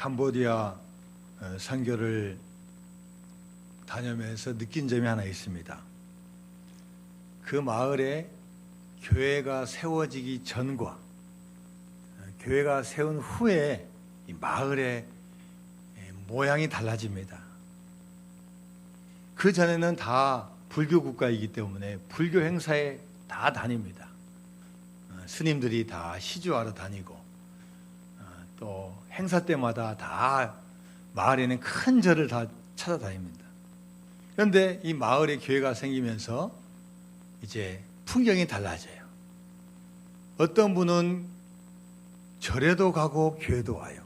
캄보디아 선교를 다녀면서 느낀 점이 하나 있습니다. 그 마을에 교회가 세워지기 전과 교회가 세운 후에 이 마을의 모양이 달라집니다. 그 전에는 다 불교 국가이기 때문에 불교 행사에 다 다닙니다. 스님들이 다 시주하러 다니고 또 행사 때마다 다 마을에는 큰 절을 다 찾아다닙니다. 그런데 이 마을에 교회가 생기면서 이제 풍경이 달라져요. 어떤 분은 절에도 가고 교회도 와요.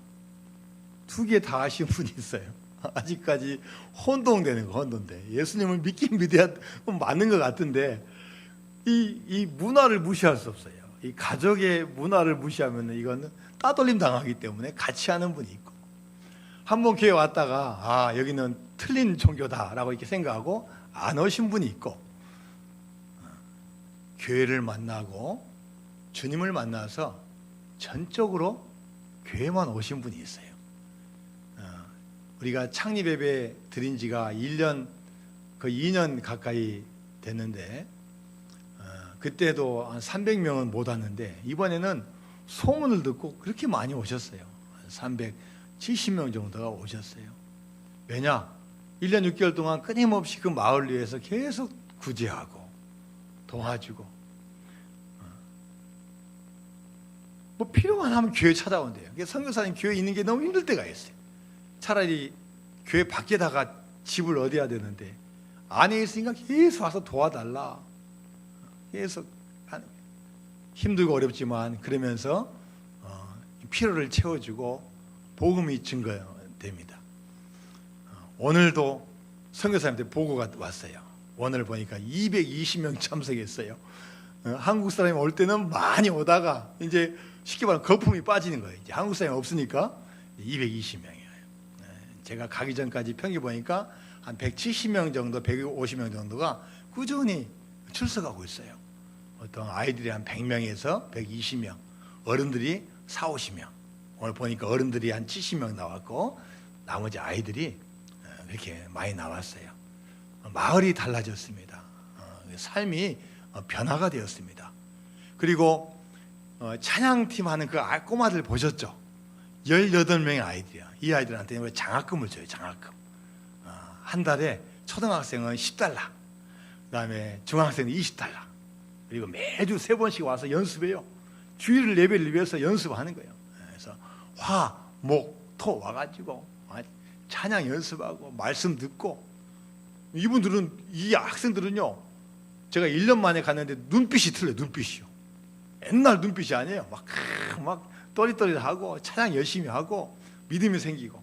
두 개 다 하신 분이 있어요. 아직까지 혼동되는 거, 혼동돼. 예수님을 믿긴 믿어야 맞는 것 같은데 이 문화를 무시할 수 없어요. 이 가족의 문화를 무시하면 이거는 따돌림 당하기 때문에 같이 하는 분이 있고, 한번 교회 왔다가 여기는 틀린 종교다라고 이렇게 생각하고 안 오신 분이 있고, 교회를 만나고 주님을 만나서 전적으로 교회만 오신 분이 있어요. 우리가 창립 예배 드린 지가 1년, 거의 2년 가까이 됐는데 그때도 한 300명은 못 왔는데 이번에는 소문을 듣고 그렇게 많이 오셨어요. 370명 정도가 오셨어요. 왜냐? 1년 6개월 동안 끊임없이 그 마을을 위해서 계속 구제하고 도와주고, 뭐 필요만 하면 교회 찾아온대요. 선교사님 교회 있는 게 너무 힘들 때가 있어요. 차라리 교회 밖에다가 집을 얻어야 되는데 안에 있으니까 계속 와서 도와달라. 계속 힘들고 어렵지만 그러면서 필요를 채워주고 복음이 증거됩니다. 오늘도 선교사님한테 보고가 왔어요. 오늘 보니까 220명 참석했어요. 한국 사람이 올 때는 많이 오다가 이제 쉽게 말하면 거품이 빠지는 거예요. 이제 한국 사람이 없으니까 220명이에요. 제가 가기 전까지 평균 보니까 한 170명 정도, 150명 정도가 꾸준히 출석하고 있어요. 어떤 아이들이 한 100명에서 120명, 어른들이 4, 50명. 오늘 보니까 어른들이 한 70명 나왔고 나머지 아이들이 그렇게 많이 나왔어요. 마을이 달라졌습니다. 삶이 변화가 되었습니다. 그리고 찬양팀 하는 그 꼬마들 보셨죠? 18명의 아이들이야. 이 아이들한테는 장학금을 줘요. 장학금. 한 달에 초등학생은 10달러, 그 다음에 중학생은 20달러. 그리고 매주 3번씩 와서 연습해요. 주일 예배를 위해서 연습하는 거예요. 그래서 화, 목, 토 와가지고 찬양 연습하고 말씀 듣고, 이분들은, 이 학생들은요, 제가 1년 만에 갔는데 눈빛이 틀려요. 눈빛이요. 옛날 눈빛이 아니에요. 막 또릿또릿하고 찬양 열심히 하고 믿음이 생기고,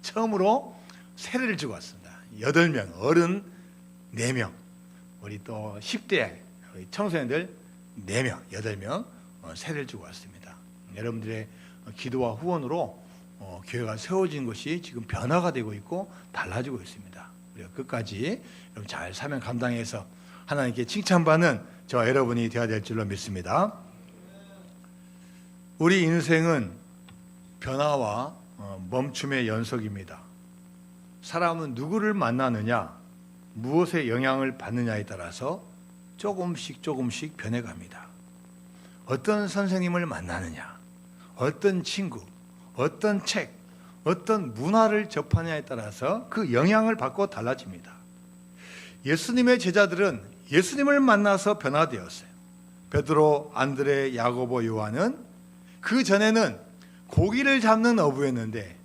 처음으로 세례를 주고 왔습니다. 8명, 어른 4명, 우리 또 10대 청소년들 4명, 8명 세례를 주고 왔습니다. 여러분들의 기도와 후원으로 교회가 세워진 것이 지금 변화가 되고 있고 달라지고 있습니다. 우리가 끝까지 여러분 잘 사명 감당해서 하나님께 칭찬받는 저와 여러분이 되어야 될 줄로 믿습니다. 우리 인생은 변화와 멈춤의 연속입니다. 사람은 누구를 만나느냐, 무엇에 영향을 받느냐에 따라서 조금씩 변해갑니다. 어떤 선생님을 만나느냐, 어떤 친구, 어떤 책, 어떤 문화를 접하느냐에 따라서 그 영향을 받고 달라집니다. 예수님의 제자들은 예수님을 만나서 변화되었어요. 베드로, 안드레, 야고보, 요한은 그 전에는 고기를 잡는 어부였는데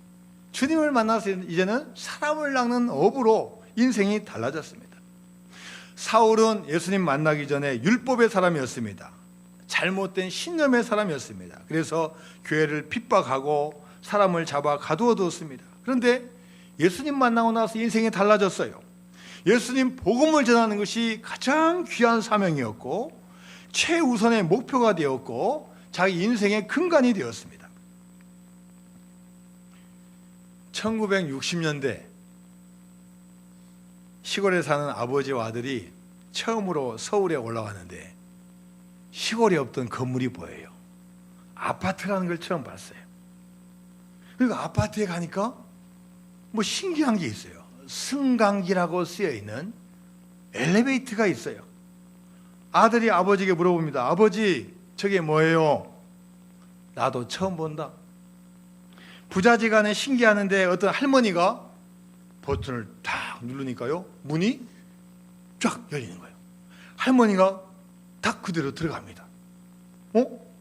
주님을 만나서 이제는 사람을 낚는 어부로 인생이 달라졌습니다. 사울은 예수님 만나기 전에 율법의 사람이었습니다. 잘못된 신념의 사람이었습니다. 그래서 교회를 핍박하고 사람을 잡아 가두어 두었습니다. 그런데 예수님 만나고 나서 인생이 달라졌어요. 예수님 복음을 전하는 것이 가장 귀한 사명이었고 최우선의 목표가 되었고 자기 인생의 근간이 되었습니다. 1960년대 시골에 사는 아버지와 아들이 처음으로 서울에 올라왔는데 시골에 없던 건물이 보여요. 아파트라는 걸 처음 봤어요. 그리고 아파트에 가니까 뭐 신기한 게 있어요. 승강기라고 쓰여 있는 엘리베이터가 있어요. 아들이 아버지에게 물어봅니다. 아버지, 저게 뭐예요? 나도 처음 본다. 부자지간에 신기하는데 어떤 할머니가 버튼을 탁 누르니까요, 문이 쫙 열리는 거예요. 할머니가 딱 그대로 들어갑니다.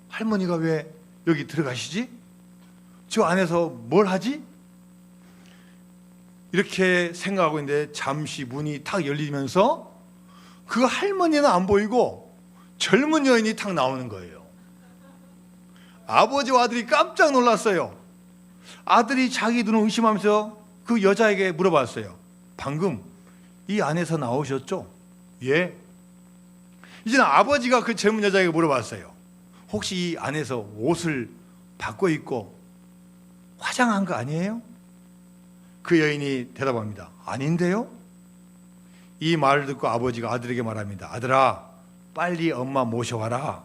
할머니가 왜 여기 들어가시지? 저 안에서 뭘 하지? 이렇게 생각하고 있는데 잠시 문이 탁 열리면서 그 할머니는 안 보이고 젊은 여인이 탁 나오는 거예요. 아버지와 아들이 깜짝 놀랐어요. 아들이 자기 눈을 의심하면서 그 여자에게 물어봤어요. 방금 이 안에서 나오셨죠? 예. 이제는 아버지가 그 젊은 여자에게 물어봤어요. 혹시 이 안에서 옷을 바꿔 입고 화장한 거 아니에요? 그 여인이 대답합니다. 아닌데요? 이 말을 듣고 아버지가 아들에게 말합니다. 아들아, 빨리 엄마 모셔와라.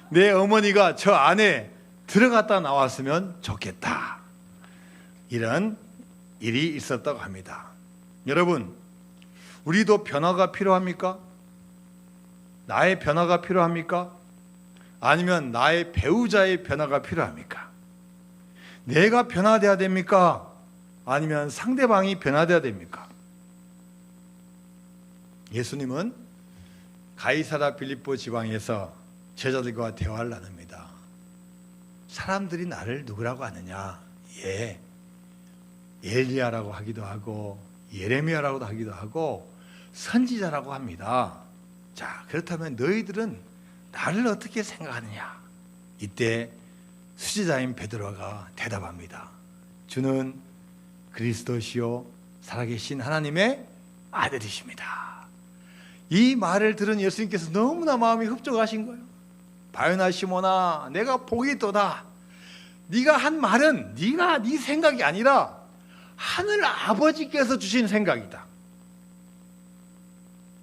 내 어머니가 저 안에 들어갔다 나왔으면 좋겠다. 이런 일이 있었다고 합니다. 여러분, 우리도 변화가 필요합니까? 나의 변화가 필요합니까? 아니면 나의 배우자의 변화가 필요합니까? 내가 변화되어야 됩니까? 아니면 상대방이 변화되어야 됩니까? 예수님은 가이사라 빌립보 지방에서 제자들과 대화를 나눕니다. 사람들이 나를 누구라고 아느냐? 예, 엘리야라고 하기도 하고 예레미야라고도 하기도 하고 선지자라고 합니다. 자, 그렇다면 너희들은 나를 어떻게 생각하느냐? 이때 수지자인 베드로가 대답합니다. 주는 그리스도시요 살아계신 하나님의 아들이십니다. 이 말을 들은 예수님께서 너무나 마음이 흡족하신 거예요. 바요나 시몬아, 내가 복이 있도다. 네가 한 말은 네 생각이 아니라 하늘 아버지께서 주신 생각이다.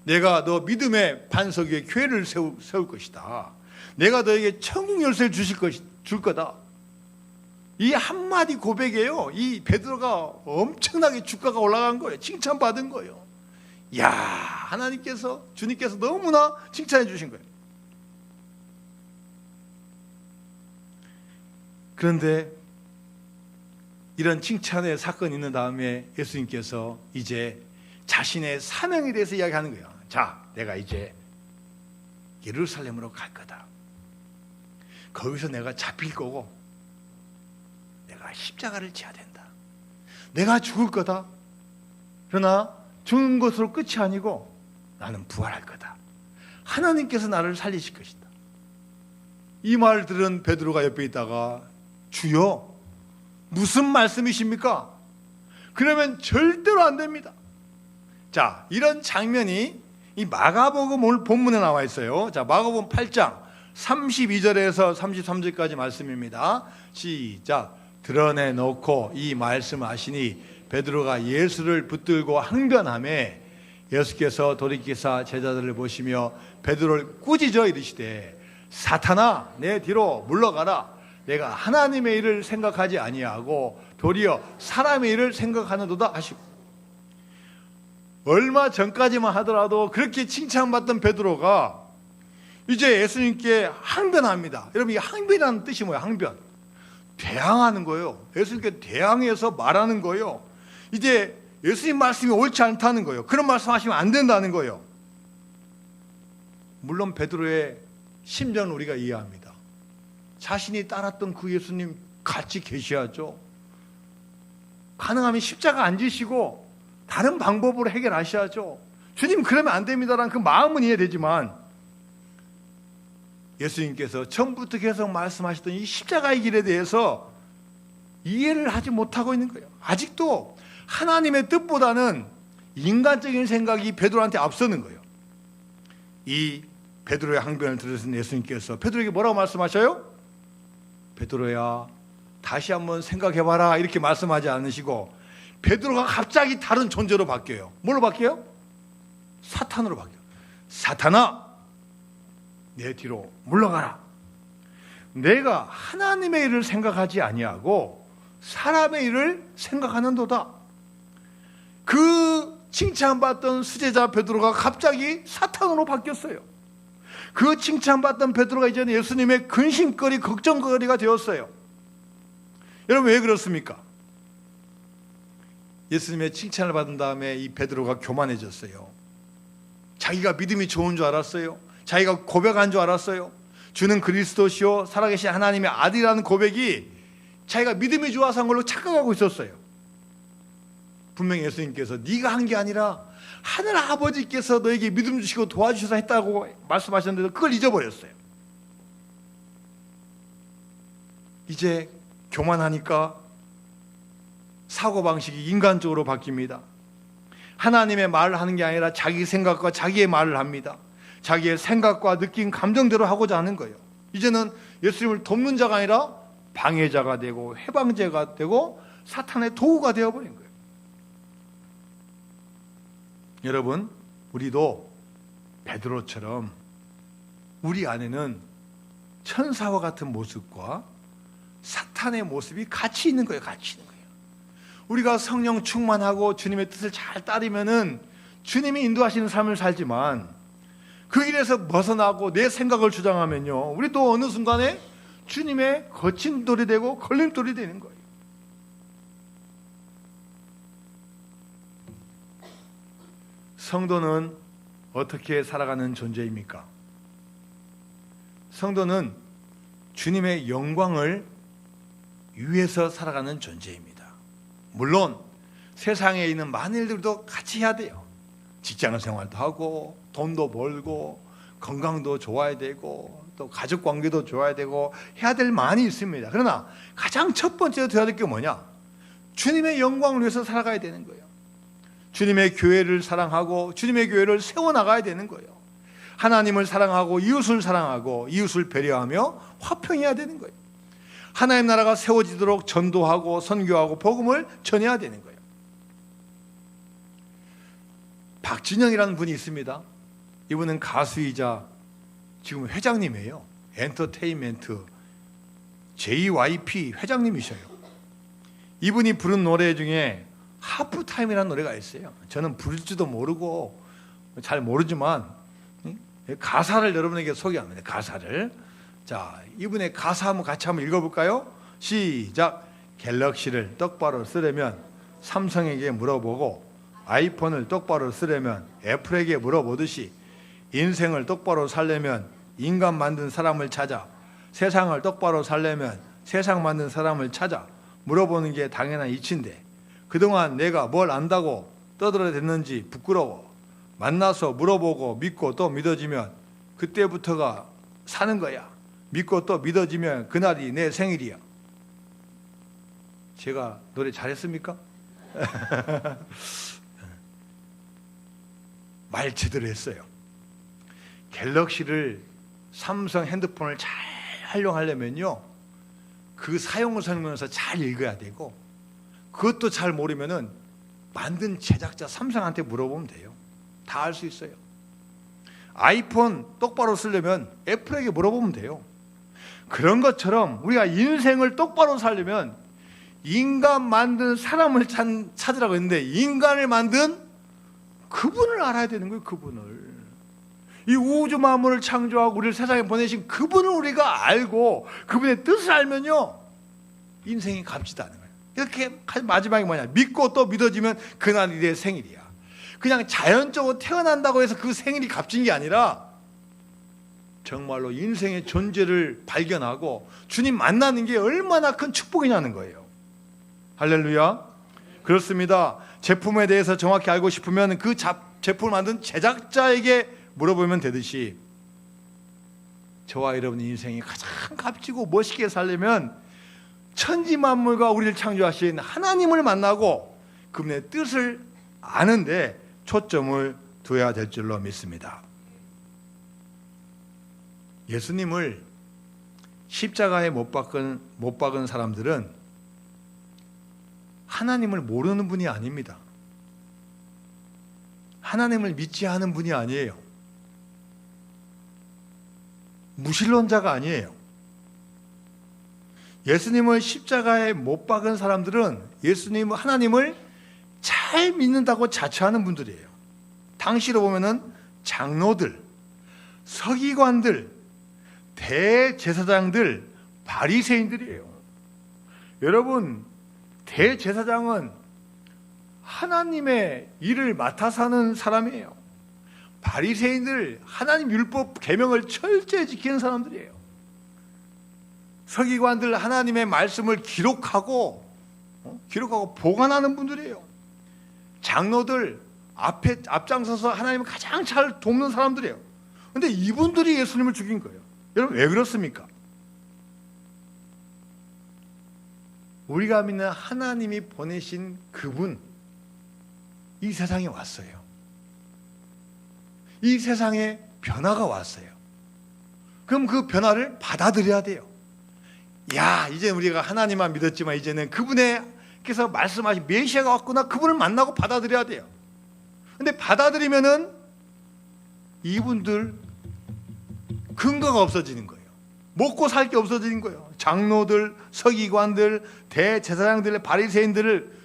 내가 너 믿음의 반석 위에 교회를 세울 것이다. 내가 너에게 천국 열쇠를 줄 거다. 이 한마디 고백이에요. 이 베드로가 엄청나게 주가가 올라간 거예요. 칭찬받은 거예요. 이야, 하나님께서, 주님께서 너무나 칭찬해 주신 거예요. 그런데 이런 칭찬의 사건이 있는 다음에 예수님께서 이제 자신의 사명에 대해서 이야기하는 거예요. 자, 내가 이제 예루살렘으로 갈 거다. 거기서 내가 잡힐 거고 내가 십자가를 지어야 된다. 내가 죽을 거다. 그러나 죽는 것으로 끝이 아니고 나는 부활할 거다. 하나님께서 나를 살리실 것이다. 이 말 들은 베드로가 옆에 있다가 주여, 무슨 말씀이십니까? 그러면 절대로 안 됩니다. 자, 이런 장면이 이 마가복음 오늘 본문에 나와 있어요. 자, 마가복음 8장 32절에서 33절까지 말씀입니다. 시작. 드러내놓고 이 말씀을 하시니 베드로가 예수를 붙들고 항변하매 예수께서 돌이키사 제자들을 보시며 베드로를 꾸짖어 이르시되 사탄아, 내 뒤로 물러가라. 내가 하나님의 일을 생각하지 아니하고 도리어 사람의 일을 생각하는도다 하시고, 얼마 전까지만 하더라도 그렇게 칭찬받던 베드로가 이제 예수님께 항변합니다. 여러분, 이 항변이라는 뜻이 뭐예요? 항변, 대항하는 거예요. 예수님께 대항해서 말하는 거예요. 이제 예수님 말씀이 옳지 않다는 거예요. 그런 말씀하시면 안 된다는 거예요. 물론 베드로의 심정은 우리가 이해합니다. 자신이 따랐던 그 예수님 같이 계셔야죠. 가능하면 십자가 안 지시고 다른 방법으로 해결하셔야죠. 주님, 그러면 안 됩니다라는 그 마음은 이해되지만 예수님께서 처음부터 계속 말씀하셨던 이 십자가의 길에 대해서 이해를 하지 못하고 있는 거예요. 아직도 하나님의 뜻보다는 인간적인 생각이 베드로한테 앞서는 거예요. 이 베드로의 항변을 들으신 예수님께서 베드로에게 뭐라고 말씀하셔요? 베드로야, 다시 한번 생각해봐라, 이렇게 말씀하지 않으시고 베드로가 갑자기 다른 존재로 바뀌어요. 뭘로 바뀌어요? 사탄으로 바뀌어요. 사탄아, 내 뒤로 물러가라. 내가 하나님의 일을 생각하지 아니하고 사람의 일을 생각하는도다. 그 칭찬받던 수제자 베드로가 갑자기 사탄으로 바뀌었어요. 그 칭찬받던 베드로가 이제는 예수님의 근심거리, 걱정거리가 되었어요. 여러분, 왜 그렇습니까? 예수님의 칭찬을 받은 다음에 이 베드로가 교만해졌어요. 자기가 믿음이 좋은 줄 알았어요. 자기가 고백한 줄 알았어요. 주는 그리스도시요 살아계신 하나님의 아들이라는 고백이 자기가 믿음이 좋아서 한 걸로 착각하고 있었어요. 분명히 예수님께서 네가 한 게 아니라 하늘 아버지께서 너에게 믿음 주시고 도와주셔서 했다고 말씀하셨는데도 그걸 잊어버렸어요. 이제 교만하니까 사고방식이 인간적으로 바뀝니다. 하나님의 말을 하는 게 아니라 자기 생각과 자기의 말을 합니다. 자기의 생각과 느낀 감정대로 하고자 하는 거예요. 이제는 예수님을 돕는 자가 아니라 방해자가 되고 해방자가 되고 사탄의 도구가 되어버린 거예요. 여러분, 우리도 베드로처럼 우리 안에는 천사와 같은 모습과 사탄의 모습이 같이 있는 거예요. 같이 있는 거예요. 우리가 성령 충만하고 주님의 뜻을 잘 따르면은 주님이 인도하시는 삶을 살지만 그 길에서 벗어나고 내 생각을 주장하면요, 우리도 어느 순간에 주님의 거친 돌이 되고 걸림돌이 되는 거예요. 성도는 어떻게 살아가는 존재입니까? 성도는 주님의 영광을 위해서 살아가는 존재입니다. 물론 세상에 있는 많은 일들도 같이 해야 돼요. 직장 생활도 하고 돈도 벌고 건강도 좋아야 되고 또 가족 관계도 좋아야 되고 해야 될 많이 있습니다. 그러나 가장 첫 번째로 되어야 될 게 뭐냐? 주님의 영광을 위해서 살아가야 되는 거예요. 주님의 교회를 사랑하고 주님의 교회를 세워나가야 되는 거예요. 하나님을 사랑하고 이웃을 배려하며 화평해야 되는 거예요. 하나님 나라가 세워지도록 전도하고 선교하고 복음을 전해야 되는 거예요. 박진영이라는 분이 있습니다. 이분은 가수이자 지금 회장님이에요. 엔터테인먼트 JYP 회장님이셔요. 이분이 부른 노래 중에 하프타임이라는 노래가 있어요. 저는 부를지도 모르고 잘 모르지만 가사를 여러분에게 소개합니다. 가사를. 자, 이분의 가사 같이 한번 읽어볼까요? 시작. 갤럭시를 똑바로 쓰려면 삼성에게 물어보고 아이폰을 똑바로 쓰려면 애플에게 물어보듯이 인생을 똑바로 살려면 인간 만든 사람을 찾아, 세상을 똑바로 살려면 세상 만든 사람을 찾아 물어보는 게 당연한 이치인데 그동안 내가 뭘 안다고 떠들어댔는지 부끄러워. 만나서 물어보고 믿고 또 믿어지면 그때부터가 사는 거야. 믿고 또 믿어지면 그날이 내 생일이야. 제가 노래 잘했습니까? 말 제대로 했어요. 갤럭시를 삼성 핸드폰을 잘 활용하려면요, 그 사용을 설명해서 잘 읽어야 되고 그것도 잘 모르면은 만든 제작자 삼성한테 물어보면 돼요. 다 알 수 있어요. 아이폰 똑바로 쓰려면 애플에게 물어보면 돼요. 그런 것처럼 우리가 인생을 똑바로 살려면 인간 만든 사람을 찾으라고 했는데 인간을 만든 그분을 알아야 되는 거예요. 그분을. 이 우주 만물을 창조하고 우리를 세상에 보내신 그분을 우리가 알고 그분의 뜻을 알면요, 인생이 값지다는 거예요. 이렇게 마지막에 뭐냐? 믿고 또 믿어지면 그날이 내 생일이야. 그냥 자연적으로 태어난다고 해서 그 생일이 값진 게 아니라 정말로 인생의 존재를 발견하고 주님 만나는 게 얼마나 큰 축복이냐는 거예요. 할렐루야. 그렇습니다. 제품에 대해서 정확히 알고 싶으면 그 제품을 만든 제작자에게 물어보면 되듯이 저와 여러분의 인생이 가장 값지고 멋있게 살려면 천지만물과 우리를 창조하신 하나님을 만나고 그분의 뜻을 아는데 초점을 둬야 될 줄로 믿습니다. 예수님을 십자가에 못 박은 사람들은 하나님을 모르는 분이 아닙니다. 하나님을 믿지 않은 분이 아니에요. 무신론자가 아니에요. 예수님을 십자가에 못 박은 사람들은 하나님을 잘 믿는다고 자처하는 분들이에요. 당시로 보면은 장로들, 서기관들, 대제사장들, 바리새인들이에요. 여러분, 대제사장은 하나님의 일을 맡아서 하는 사람이에요. 바리새인들, 하나님 율법 계명을 철저히 지키는 사람들이에요. 서기관들, 하나님의 말씀을 기록하고 보관하는 분들이에요. 장로들, 앞장서서 하나님을 가장 잘 돕는 사람들이에요. 그런데 이분들이 예수님을 죽인 거예요. 여러분, 왜 그렇습니까? 우리가 믿는 하나님이 보내신 그분, 이 세상에 왔어요. 이 세상에 변화가 왔어요. 그럼 그 변화를 받아들여야 돼요. 이제 우리가 하나님만 믿었지만 이제는 그분께서 말씀하신 메시아가 왔구나, 그분을 만나고 받아들여야 돼요. 근데 받아들이면은 이분들 근거가 없어지는 거예요. 먹고 살 게 없어지는 거예요. 장로들, 서기관들, 대제사장들, 바리새인들을,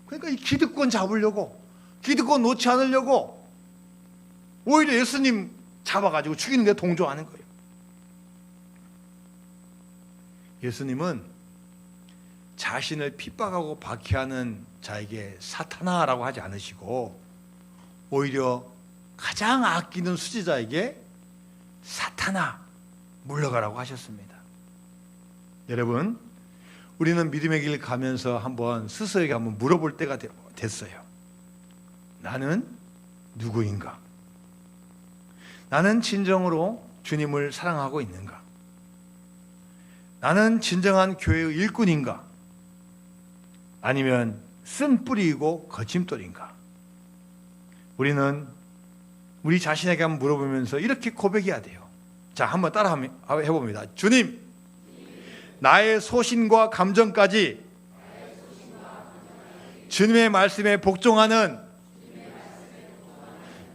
그러니까 이 기득권 잡으려고, 기득권 놓지 않으려고 오히려 예수님 잡아가지고 죽이는 데 동조하는 거예요. 예수님은 자신을 핍박하고 박해하는 자에게 사탄아라고 하지 않으시고 오히려 가장 아끼는 수지자에게 사탄아 물러가라고 하셨습니다. 여러분, 우리는 믿음의 길 가면서 스스로에게 한번 물어볼 때가 됐어요. 나는 누구인가? 나는 진정으로 주님을 사랑하고 있는가? 나는 진정한 교회의 일꾼인가? 아니면 쓴뿌리이고 거침돌인가? 우리는 우리 자신에게 한번 물어보면서 이렇게 고백해야 돼요. 자, 한번 따라 해봅니다. 주님, 나의 소신과 감정까지 주님의 말씀에 복종하는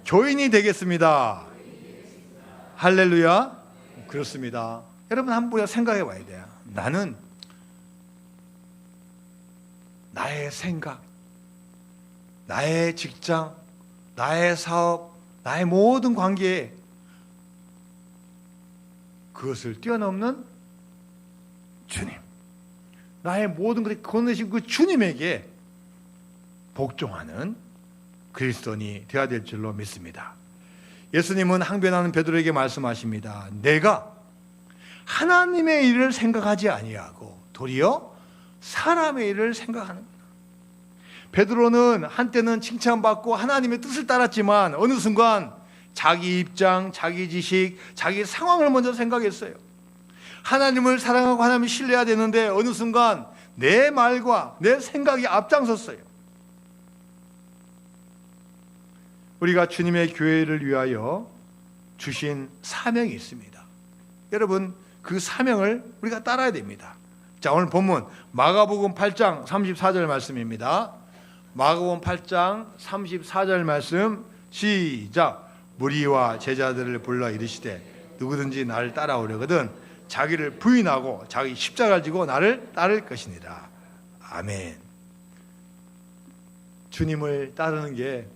교인이 되겠습니다. 할렐루야. 그렇습니다. 여러분, 한번 생각해 봐야 돼요. 나는 나의 생각, 나의 직장, 나의 사업, 나의 모든 관계에 그것을 뛰어넘는 주님, 나의 모든 것을 건네신 그 주님에게 복종하는 그리스도인이 되어야 될 줄로 믿습니다. 예수님은 항변하는 베드로에게 말씀하십니다. 내가 하나님의 일을 생각하지 아니하고 도리어 사람의 일을 생각하는구나. 베드로는 한때는 칭찬받고 하나님의 뜻을 따랐지만 어느 순간 자기 입장, 자기 지식, 자기 상황을 먼저 생각했어요. 하나님을 사랑하고 하나님을 신뢰해야 되는데 어느 순간 내 말과 내 생각이 앞장섰어요. 우리가 주님의 교회를 위하여 주신 사명이 있습니다. 여러분, 그 사명을 우리가 따라야 됩니다. 자, 오늘 본문 마가복음 8장 34절 말씀입니다. 마가복음 8장 34절 말씀 시작. 무리와 제자들을 불러 이르시되 누구든지 나를 따라오려거든 자기를 부인하고 자기 십자가를 지고 나를 따를 것이니라. 아멘. 주님을 따르는 게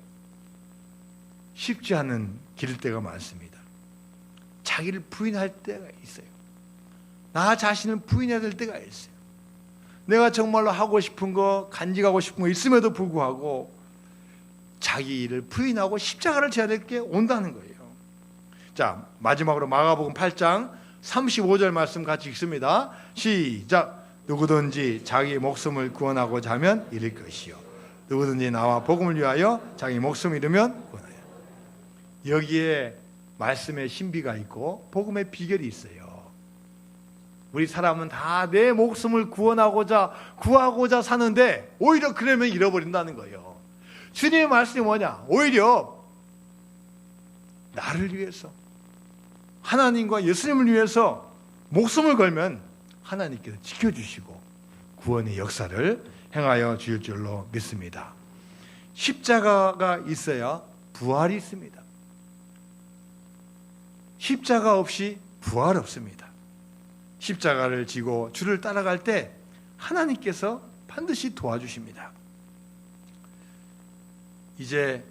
쉽지 않은 길일 때가 많습니다. 자기를 부인할 때가 있어요. 나 자신을 부인해야 될 때가 있어요. 내가 정말로 하고 싶은 거, 간직하고 싶은 거 있음에도 불구하고 자기 일을 부인하고 십자가를 져야 될 게 온다는 거예요. 자, 마지막으로 마가복음 8장 35절 말씀 같이 읽습니다. 시작. 누구든지 자기 목숨을 구원하고자 하면 잃을 것이요 누구든지 나와 복음을 위하여 자기 목숨을 잃으면 구원하여. 여기에 말씀의 신비가 있고 복음의 비결이 있어요. 우리 사람은 다 내 목숨을 구하고자 사는데 오히려 그러면 잃어버린다는 거예요. 주님의 말씀이 뭐냐? 오히려 나를 위해서, 하나님과 예수님을 위해서 목숨을 걸면 하나님께서 지켜주시고 구원의 역사를 행하여 주실 줄로 믿습니다. 십자가가 있어야 부활이 있습니다. 십자가 없이 부활 없습니다. 십자가를 지고 주를 따라갈 때 하나님께서 반드시 도와주십니다. 이제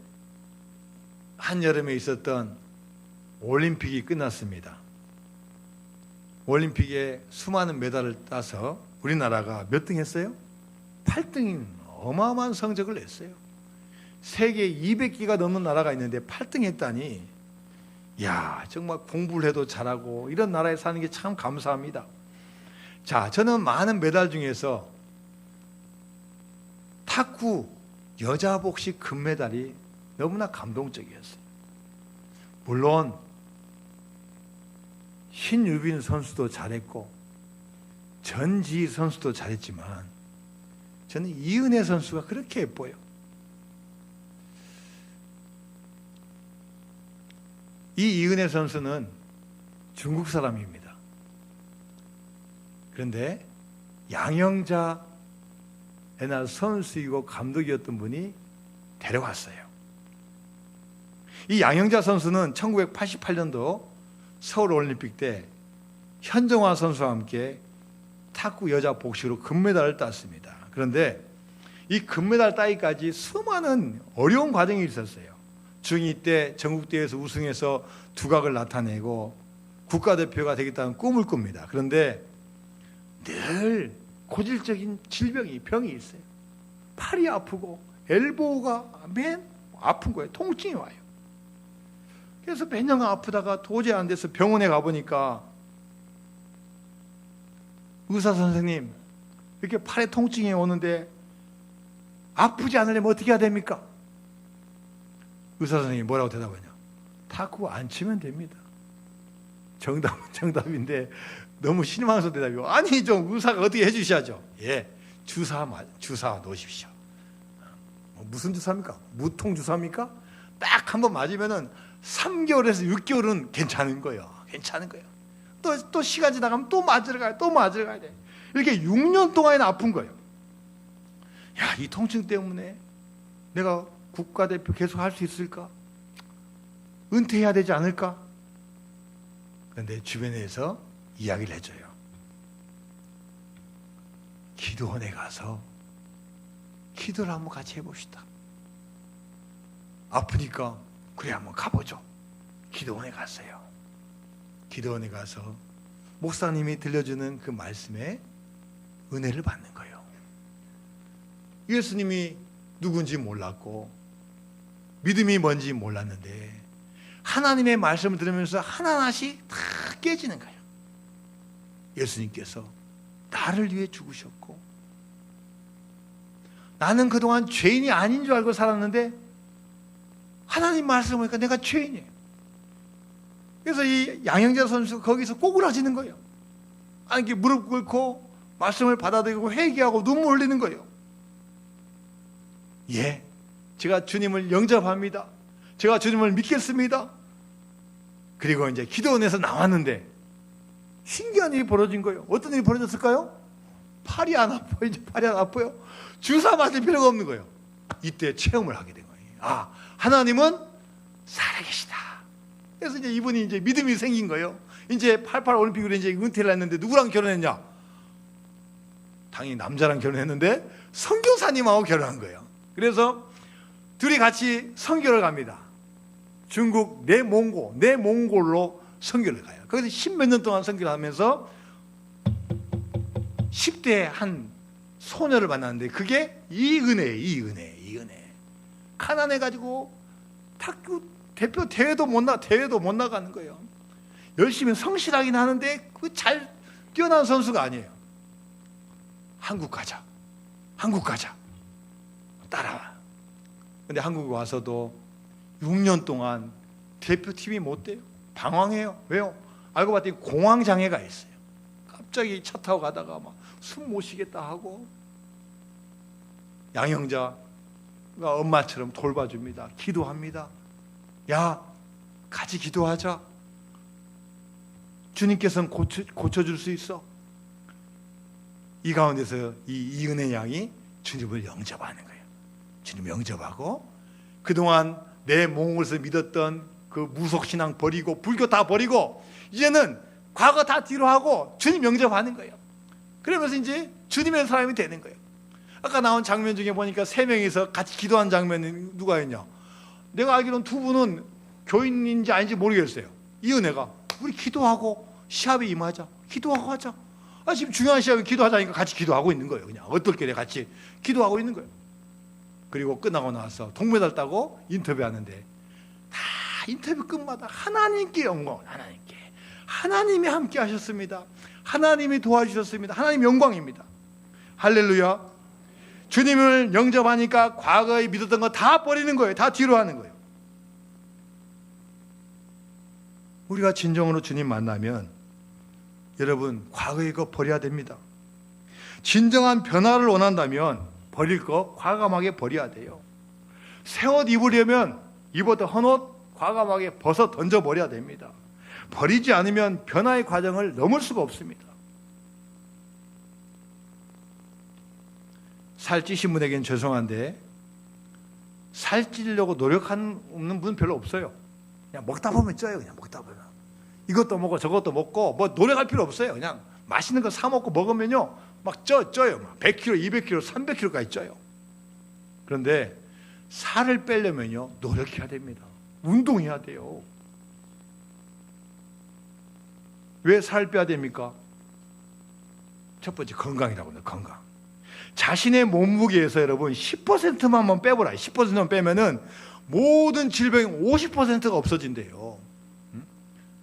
한여름에 있었던 올림픽이 끝났습니다. 올림픽에 수많은 메달을 따서 우리나라가 몇 등 했어요? 8등인 어마어마한 성적을 냈어요. 세계 200개가 넘는 나라가 있는데 8등 했다니, 야, 정말 공부를 해도 잘하고 이런 나라에 사는 게 참 감사합니다. 자, 저는 많은 메달 중에서 탁구 여자 복식 금메달이 너무나 감동적이었어요. 물론 신유빈 선수도 잘했고 전지희 선수도 잘했지만 저는 이은혜 선수가 그렇게 예뻐요. 이 이은혜 선수는 중국 사람입니다. 그런데 양영자 옛날 선수이고 감독이었던 분이 데려왔어요. 이 양영자 선수는 1988년도 서울올림픽 때 현정화 선수와 함께 탁구 여자 복식으로 금메달을 땄습니다. 그런데 이 금메달 따기까지 수많은 어려운 과정이 있었어요. 중2 때 전국대회에서 우승해서 두각을 나타내고 국가대표가 되겠다는 꿈을 꿉니다. 그런데 늘 고질적인 병이 있어요. 팔이 아프고 엘보가 맨 아픈 거예요. 통증이 와요. 그래서 몇 년간 아프다가 도저히 안 돼서 병원에 가보니까 의사 선생님, 이렇게 팔에 통증이 오는데 아프지 않으려면 어떻게 해야 됩니까? 의사 선생님이 뭐라고 대답하냐? 탁구 안 치면 됩니다. 정답인데 너무 실망해서 대답이고, 아니 좀 의사가 어떻게 해주셔야죠. 예, 주사 놓으십시오. 무슨 주사입니까? 무통 주사입니까? 딱 한 번 맞으면은 3개월에서 6개월은 괜찮은 거예요. 또 시간 지나가면 또 맞으러 가야 돼. 이렇게 6년 동안이나 아픈 거예요. 야, 이 통증 때문에 내가 국가대표 계속 할 수 있을까? 은퇴해야 되지 않을까? 그런데 주변에서 이야기를 해줘요. 기도원에 가서 기도를 한번 같이 해봅시다. 아프니까 그래 한번 가보죠. 기도원에 갔어요. 기도원에 가서 목사님이 들려주는 그 말씀에 은혜를 받는 거예요. 예수님이 누군지 몰랐고 믿음이 뭔지 몰랐는데 하나님의 말씀을 들으면서 하나하나씩 다 깨지는 거예요. 예수님께서 나를 위해 죽으셨고 나는 그동안 죄인이 아닌 줄 알고 살았는데 하나님 말씀을 보니까 내가 죄인이에요. 그래서 이 양영자 선수가 거기서 꼬꾸라지는 거예요. 아니, 이렇게 무릎 꿇고 말씀을 받아들이고 회개하고 눈물 흘리는 거예요. 예, 제가 주님을 영접합니다. 제가 주님을 믿겠습니다. 그리고 이제 기도원에서 나왔는데 신기한 일이 벌어진 거예요. 어떤 일이 벌어졌을까요? 팔이 안 아파요. 이제 팔이 안 아파요. 주사 맞을 필요가 없는 거예요. 이때 체험을 하게 된 거예요. 아, 하나님은 살아계시다. 그래서 이제 이분이 이제 믿음이 생긴 거예요. 이제 88 올림픽으로 이제 은퇴를 했는데 누구랑 결혼했냐? 당연히 남자랑 결혼했는데 선교사님하고 결혼한 거예요. 그래서 둘이 같이 선교를 갑니다. 중국 내몽골로 선교를 가요. 거기서 10몇 년 동안 선교를 하면서 10대 한 소녀를 만났는데 그게 이은혜예요. 이은혜. 가난해가지고 탁구 대표 대회도 못 나가는 거예요. 열심히 성실하긴 하는데 그 잘 뛰어난 선수가 아니에요. 한국 가자. 따라와. 근데 한국에 와서도 6년 동안 대표팀이 못 돼요. 방황해요. 왜요? 알고 봤더니 공황장애가 있어요. 갑자기 차 타고 가다가 막 숨 못 쉬겠다 하고 양형자가 엄마처럼 돌봐줍니다. 기도합니다. 야, 같이 기도하자. 주님께서는 고쳐줄 수 있어. 이 가운데서 이은혜 양이 주님을 영접하는 거예요. 주님 영접하고 그동안 내 몽골에서 믿었던 그 무속신앙 버리고 불교 다 버리고 이제는 과거 다 뒤로 하고 주님 영접하는 거예요. 그러면서 이제 주님의 사람이 되는 거예요. 아까 나온 장면 중에 보니까 3명이서 같이 기도한 장면이 누가 있냐? 내가 알기로는 2분은 교인인지 아닌지 모르겠어요. 이 은혜가 우리 기도하고 시합에 임하자. 기도하고 하자. 지금 중요한 시합에 기도하자니까 같이 기도하고 있는 거예요. 그냥 어떨 같이 기도하고 있는 거예요. 그리고 끝나고 나서 동메달 따고 인터뷰하는데 다 인터뷰 끝마다 하나님께 영광, 하나님께. 하나님이 함께 하셨습니다. 하나님이 도와주셨습니다. 하나님 영광입니다. 할렐루야. 주님을 영접하니까 과거에 믿었던 거 다 버리는 거예요. 다 뒤로 하는 거예요. 우리가 진정으로 주님 만나면 여러분 과거의 거 버려야 됩니다. 진정한 변화를 원한다면 버릴 거 과감하게 버려야 돼요. 새 옷 입으려면 입었던 헌옷 과감하게 벗어 던져버려야 됩니다. 버리지 않으면 변화의 과정을 넘을 수가 없습니다. 살찌신 분에게는 죄송한데 살찌려고 노력하는 분 별로 없어요. 그냥 먹다 보면 쪄요. 그냥 먹다 보면 이것도 먹고 저것도 먹고 뭐 노력할 필요 없어요. 그냥 맛있는 거 사 먹고 먹으면요 막 쪄요. 막 100kg, 200kg, 300kg까지 쪄요. 그런데 살을 빼려면요 노력해야 됩니다. 운동해야 돼요. 왜 살 빼야 됩니까? 첫 번째 건강이라고 해요. 건강. 자신의 몸무게에서 여러분 10%만 빼보라. 10%만 빼면은 모든 질병의 50%가 없어진대요.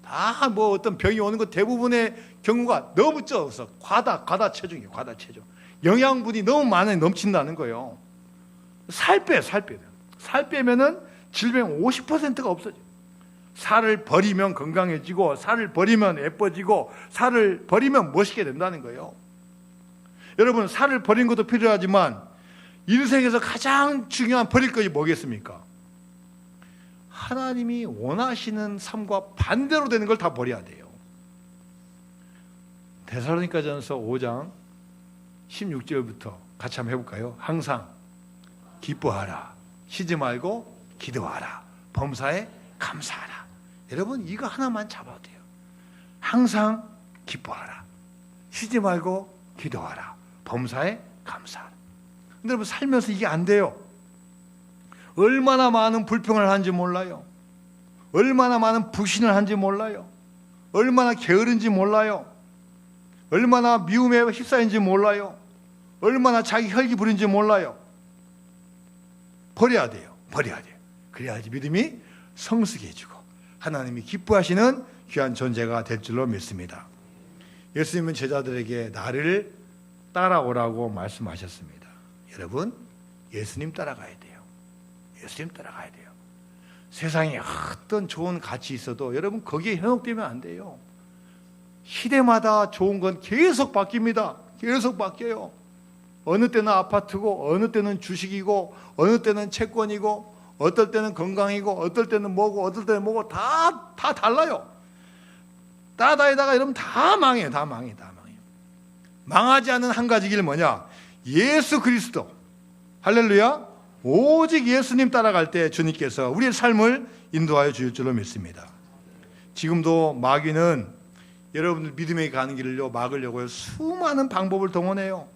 다 뭐 어떤 병이 오는 것 대부분의 경우가 너무 쪄서 과다 체중이에요. 과다 체중. 영양분이 너무 많이 넘친다는 거예요. 살 빼면은 질병 50%가 없어져요. 살을 버리면 건강해지고 살을 버리면 예뻐지고 살을 버리면 멋있게 된다는 거예요. 여러분 살을 버리는 것도 필요하지만 인생에서 가장 중요한 버릴 것이 뭐겠습니까? 하나님이 원하시는 삶과 반대로 되는 걸 다 버려야 돼요. 데살로니가전서 5장 16절부터 같이 한번 해볼까요? 항상 기뻐하라. 쉬지 말고 기도하라. 범사에 감사하라. 여러분 이거 하나만 잡아도 돼요. 항상 기뻐하라. 쉬지 말고 기도하라. 범사에 감사하라. 근데 여러분 살면서 이게 안 돼요. 얼마나 많은 불평을 하는지 몰라요. 얼마나 많은 불신을 하는지 몰라요. 얼마나 게으른지 몰라요. 얼마나 미움에 휩싸인지 몰라요. 얼마나 자기 혈기 부린지 몰라요. 버려야 돼요. 버려야 돼요. 그래야지 믿음이 성숙해지고 하나님이 기뻐하시는 귀한 존재가 될 줄로 믿습니다. 예수님은 제자들에게 나를 따라오라고 말씀하셨습니다. 여러분 예수님 따라가야 돼요. 예수님 따라가야 돼요. 세상에 어떤 좋은 가치 있어도 여러분 거기에 현혹되면 안 돼요. 시대마다 좋은 건 계속 바뀝니다. 계속 바뀌어요. 어느 때는 아파트고 어느 때는 주식이고 어느 때는 채권이고 어떨 때는 건강이고 어떨 때는 뭐고 어떨 때는 뭐고 다 달라요. 따라다니다가 여러분 다 망해요. 다 망해요. 망하지 않는 한 가지 길 뭐냐? 예수 그리스도. 할렐루야. 오직 예수님 따라갈 때 주님께서 우리의 삶을 인도하여 주실 줄로 믿습니다. 지금도 마귀는 여러분들 믿음에 가는 길을요 막으려고 수많은 방법을 동원해요.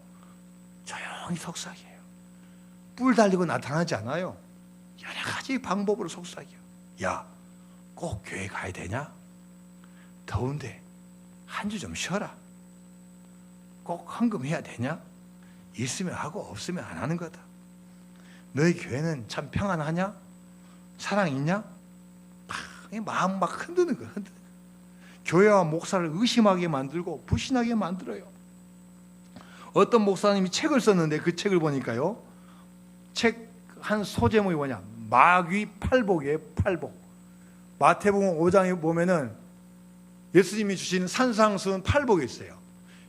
조용히 속삭여요. 뿔 달리고 나타나지 않아요. 여러 가지 방법으로 속삭여요. 야, 꼭 교회 가야 되냐? 더운데 한 주 좀 쉬어라. 꼭 헌금해야 되냐? 있으면 하고 없으면 안 하는 거다. 너희 교회는 참 평안하냐? 사랑 있냐? 마음 막 흔드는 거야. 교회와 목사를 의심하게 만들고 불신하게 만들어요. 어떤 목사님이 책을 썼는데 그 책을 보니까요, 책 한 소제목이 뭐냐? 마귀 팔복이에요. 팔복. 마태복음 5장에 보면은 예수님이 주신 산상수훈 팔복이 있어요.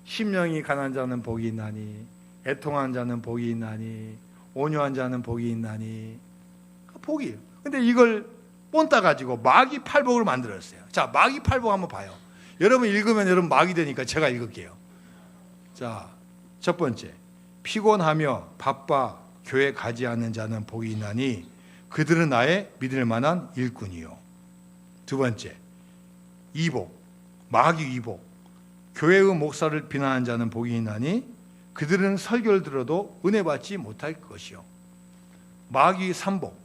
심령이 가난한 자는 복이 있나니, 애통한 자는 복이 있나니, 온유한 자는 복이 있나니. 복이에요. 근데 이걸 본따 가지고 마귀 팔복을 만들었어요. 자, 마귀 팔복 한번 봐요. 여러분 읽으면 여러분 마귀 되니까 제가 읽을게요. 자, 첫 번째, 피곤하며 바빠 교회 가지 않는 자는 복이 있나니 그들은 나의 믿을 만한 일꾼이요. 두 번째, 이복, 마귀 이복, 교회의 목사를 비난하는 자는 복이 있나니 그들은 설교를 들어도 은혜 받지 못할 것이요. 마귀 삼복,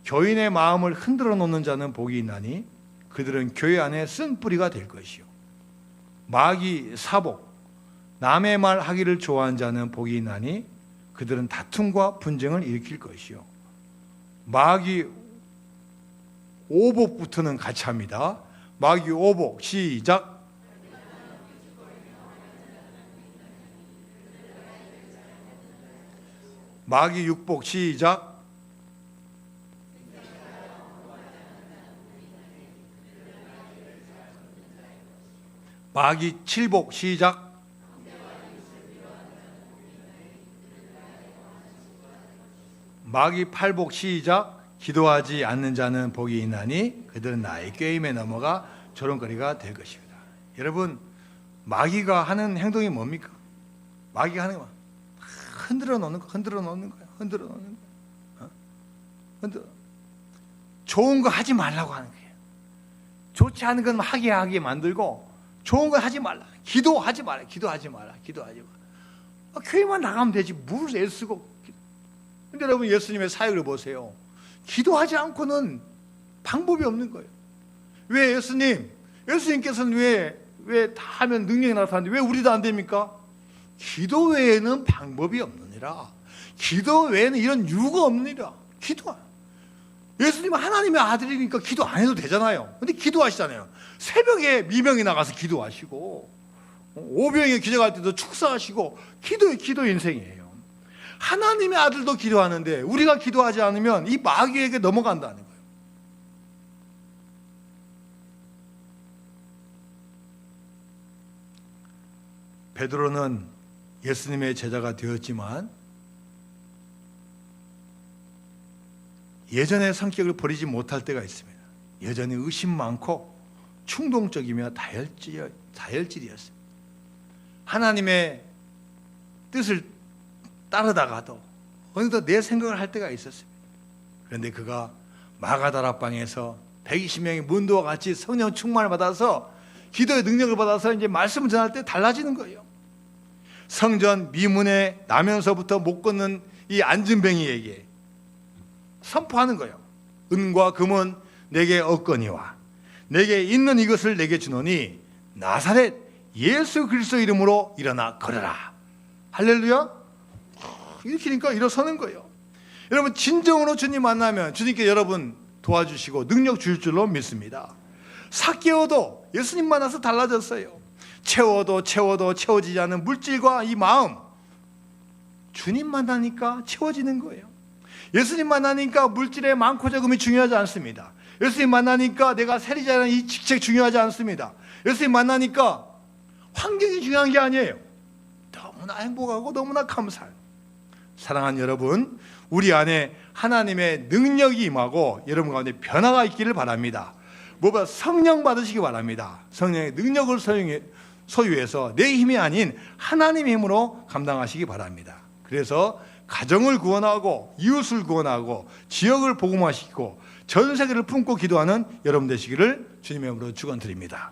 교인의 마음을 흔들어 놓는 자는 복이 있나니 그들은 교회 안에 쓴뿌리가 될 것이요. 마귀 사복, 남의 말 하기를 좋아하는 자는 복이 있나니 그들은 다툼과 분쟁을 일으킬 것이요. 마귀 오복부터는 같이 합니다. 마귀 오복, 시작. 마귀 육복, 시작. 마귀 칠복, 시작. 마귀 팔복, 시작. 기도하지 않는 자는 복이 있나니 그들은 나의 꾀임에 넘어가 조롱거리가 될 것입니다. 여러분, 마귀가 하는 행동이 뭡니까? 마귀가 하는 거 흔들어 놓는 거, 흔들어 놓는 거야, 흔들어 놓는 거야. 흔들어. 좋은 거 하지 말라고 하는 거예요. 좋지 않은 건 하게 만들고 좋은 거 하지 말라. 기도하지 마라. 기도하지 마라. 기도하지 마라. 교회만 나가면 되지. 뭘 애쓰고. 근데 여러분, 예수님의 사역을 보세요. 기도하지 않고는 방법이 없는 거예요. 왜 예수님께서는 왜 다 하면 능력이 나타나는데 왜 우리도 안 됩니까? 기도 외에는 방법이 없느니라. 기도 외에는 이런 이유가 없느니라. 기도. 예수님은 하나님의 아들이니까 기도 안 해도 되잖아요. 근데 기도하시잖아요. 새벽에 미명이 나가서 기도하시고, 오병이어 기적할 때도 축사하시고, 기도 인생이에요. 하나님의 아들도 기도하는데 우리가 기도하지 않으면 이 마귀에게 넘어간다는 거예요. 베드로는 예수님의 제자가 되었지만 예전의 성격을 버리지 못할 때가 있습니다. 여전히 의심 많고 충동적이며 다혈질이었습니다. 하나님의 뜻을 따르다가도 어느덧 내 생각을 할 때가 있었습니다. 그런데 그가 마가다락방에서 120명의 문도와 같이 성령 충만을 받아서 기도의 능력을 받아서 이제 말씀을 전할 때 달라지는 거예요. 성전 미문에 나면서부터 못 걷는 이 안진뱅이에게 선포하는 거예요. 은과 금은 내게 없거니와 내게 있는 이것을 내게 주노니 나사렛 예수 그리스도 이름으로 일어나 걸어라. 할렐루야. 이렇게 하니까 일어서는 거예요. 여러분, 진정으로 주님 만나면 주님께 여러분 도와주시고 능력 주실 줄로 믿습니다. 삭개오도 예수님 만나서 달라졌어요. 채워도 채워지지 않는 물질과 이 마음, 주님 만나니까 채워지는 거예요. 예수님 만나니까 물질의 많고 적음이 중요하지 않습니다. 예수님 만나니까 내가 세리자라는 이 직책 중요하지 않습니다. 예수님 만나니까 환경이 중요한 게 아니에요. 너무나 행복하고 너무나 감사해요. 사랑하는 여러분, 우리 안에 하나님의 능력이 임하고 여러분 가운데 변화가 있기를 바랍니다. 무엇보다 성령 받으시기 바랍니다. 성령의 능력을 소유해서 내 힘이 아닌 하나님의 힘으로 감당하시기 바랍니다. 그래서 가정을 구원하고 이웃을 구원하고 지역을 복음화시키고 전 세계를 품고 기도하는 여러분 되시기를 주님의 이름으로 축원드립니다.